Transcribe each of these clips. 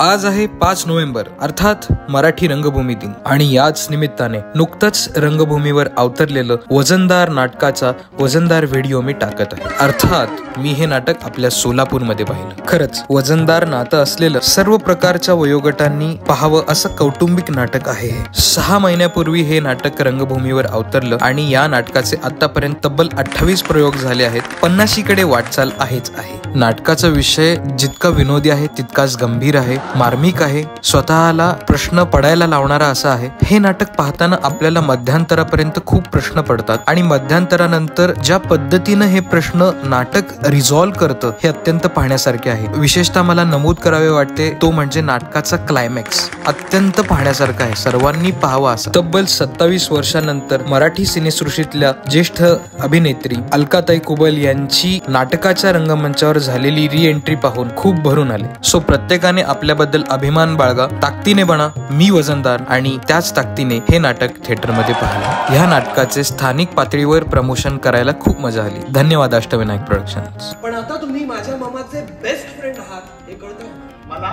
आज आहे 5 नोव्हेंबर अर्थात मराठी रंगभूमी दिन आणि याच निमित्ताने नुकतंच रंगभूमीवर अवतरलेलं वजनदार नाटकाचा वजनदार व्हिडिओ मी टाकत आहे। अर्थात मी हे नाटक आपल्या सोलापूरमध्ये पाहिलं। खरंच वजनदार नातं असलेलं सर्व प्रकारच्या वयोगटांनी पाहावं असं कौटुंबिक नाटक आहे। 6 महिन्यापूर्वी हे नाटक रंगभूमीवर अवतरलं आणि या नाटकाचे आतापर्यंत तब्बल 28 प्रयोग झाले आहेत। 50कडे वाटचाल आहेच आहे। नाटकाचा विषय जितका विनोदी आहे तितकाच गंभीर आहे, मार्मिक आहे, स्वतःला प्रश्न पडायला लावणारा असा आहे। हे नाटक पाहताना आपल्याला मध्यांतरापर्यंत खूप प्रश्न पडतात आणि मध्यांतरानंतर ज्या पद्धतीने हे प्रश्न नाटक रिझॉल्व्ह करतं हे अत्यंत पाहण्यासारखे आहे। विशेषतः मला नमूद करावे वाटते तो म्हणजे नाटकाचा क्लायमॅक्स अत्यंत पाहण्यासारखा आहे, सर्वांनी पाहावा असा। तब्बल 27 वर्षांनंतर मराठी सिनेसृष्टीतल्या ज्येष्ठ अभिनेत्री अलकाताई कुबल यांची नाटकाच्या रंगमंचावर झालेली री एंट्री पाहून खूप भरून आले। सो प्रत्येकाने आपल्याबद्दल अभिमान बाळगा, ताकदीने बना मी वजनदार आणि त्याच ताकदीने हे नाटक थिएटरमध्ये पाहिलं। ह्या नाटकाचे स्थानिक पातळीवर प्रमोशन करायला खूप मजा आली। धन्यवाद अष्टविनायक प्रोडक्शन्स। पण आता तुम्ही माझ्या मामाचे बेस्ट फ्रेंड आहात हे कळतं मला।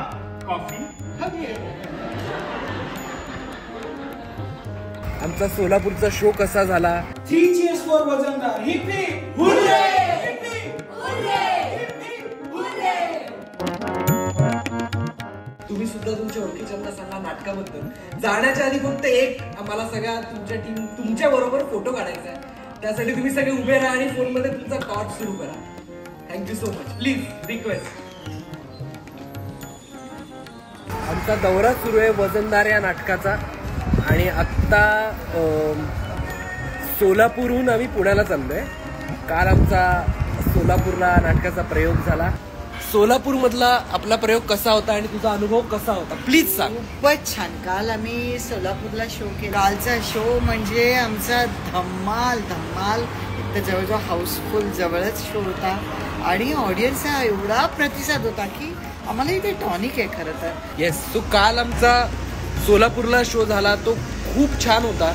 कॉफी हवी आहे। आमचा सोलापूरचा शो कसा झाला? 3 cheers for वजनदार। Hippie hurray hippie hurray hippie hurray. तुम्ही सुद्धा तुमच्या ओळखीच्यांना सांगा नाटकाबद्दल। जाण्याच्या आधी फक्त एक आम्हाला सगळ्या तुमच्या टीम तुमच्या बरोबर फोटो काढायचा आहे। त्यासाठी तुम्ही सगळे उभे राहा आणि फोन मध्ये तुमचा टॉर्च सुरू करा। Thank you so much. Please request. आमचा दौरा सुरू आहे वजनदार या नाटकाचा आणि आत्ता सोलापूरहून आम्ही पुण्याला चाललोय। काल आमचा सोलापूरला नाटकाचा प्रयोग झाला। सोलापूर मधला आपला प्रयोग कसा होता आणि तुझा अनुभव कसा होता प्लीज सांग। खूपच छान। काल आम्ही सोलापूरला शो केला। कालचा शो म्हणजे आमचा धम्माल धम्माल, तर जवळजवळ हाऊसफुल जवळच शो होता आणि ऑडियन्सचा एवढा प्रतिसाद होता की आम्हाला इथे टॉनिक आहे खरं तर। येस, तो काल आमचा सोलापूरला शो झाला तो खूप छान होता।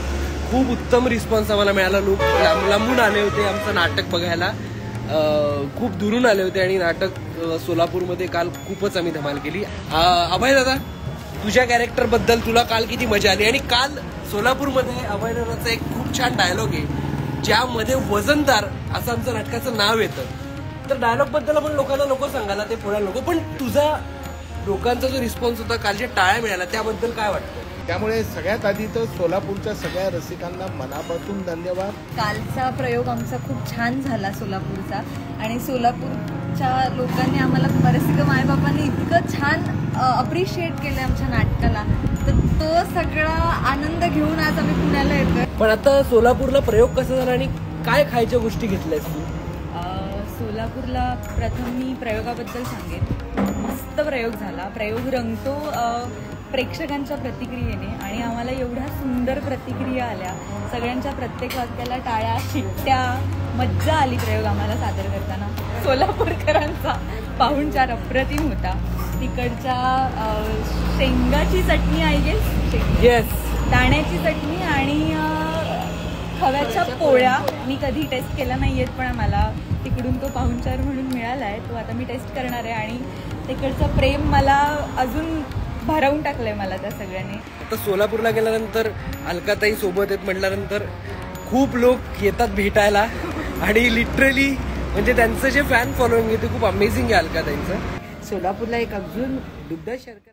खूप उत्तम रिस्पॉन्स आम्हाला मिळाला। लोक लांबून आले होते आमचं नाटक बघायला, खूप दुरून आले होते आणि नाटक सोलापूरमध्ये काल खूपच आम्ही धमाल केली। अभय दादा, तुझ्या कॅरेक्टर बद्दल तुला काल किती मजा आली? आणि काल सोलापूरमध्ये अभय दादाचा एक खूप छान डायलॉग आहे ज्यामध्ये वजनदार असं आमचं नाटकाचं नाव येतं। तर डायलॉग बद्दल आपण लोकांना नको सांगायला, ते पुढे नको, पण तुझा लोकांचा जो रिस्पॉन्स होता काल जे टाळ्या मिळाला त्याबद्दल काय वाटतं? त्यामुळे सगळ्यात आधी तर सोलापूरच्या सगळ्या रसिकांना मनापासून धन्यवाद। कालचा प्रयोग आमचा खूप छान झाला सोलापूरचा आणि सोलापूरच्या लोकांनी आम्हाला रसिक मायबापांनी इतकं छान अप्रिशिएट केलं आमच्या नाटकाला, तर तो सगळा आनंद घेऊन आज आम्ही पुण्याला येतोय। पण आता सोलापूरला प्रयोग कसा झाला आणि काय खायच्या गोष्टी घेतल्यास तू? सोलापूरला प्रथम मी प्रयोगाबद्दल सांगेन। मस्त प्रयोग झाला। प्रयोग रंगतो प्रेक्षकांच्या प्रतिक्रियेने आणि आम्हाला एवढ्या सुंदर प्रतिक्रिया आल्या। सगळ्यांच्या प्रत्येक वाक्याला टाळ्या, शिट्ट्या, मज्जा आली प्रयोग आम्हाला सादर करताना। सोलापूरकरांचा पाहुणचार अप्रतिम होता। तिकडच्या शेंगाची चटणी आई गेस, येस, दाण्याची चटणी आणि खव्याच्या पोळ्या मी कधी टेस्ट केला नाहीयेत, पण मला तिकडून तो पाहुणचार म्हणून मिळाला आहे, तो आता मी टेस्ट करणार आहे आणि तिकडचं प्रेम मला अजून भरवून टाकलंय मला त्या सगळ्यांनी। आता सोलापूरला गेल्यानंतर अलकाताई सोबत आहेत म्हटल्यानंतर खूप लोक येतात भेटायला आणि लिटरली म्हणजे त्यांचं जे फॅन फॉलोइंग आहे ते खूप अमेझिंग आहे अलकाताईंचं। सोलापूरला एक अजून दुग्ध शर्करा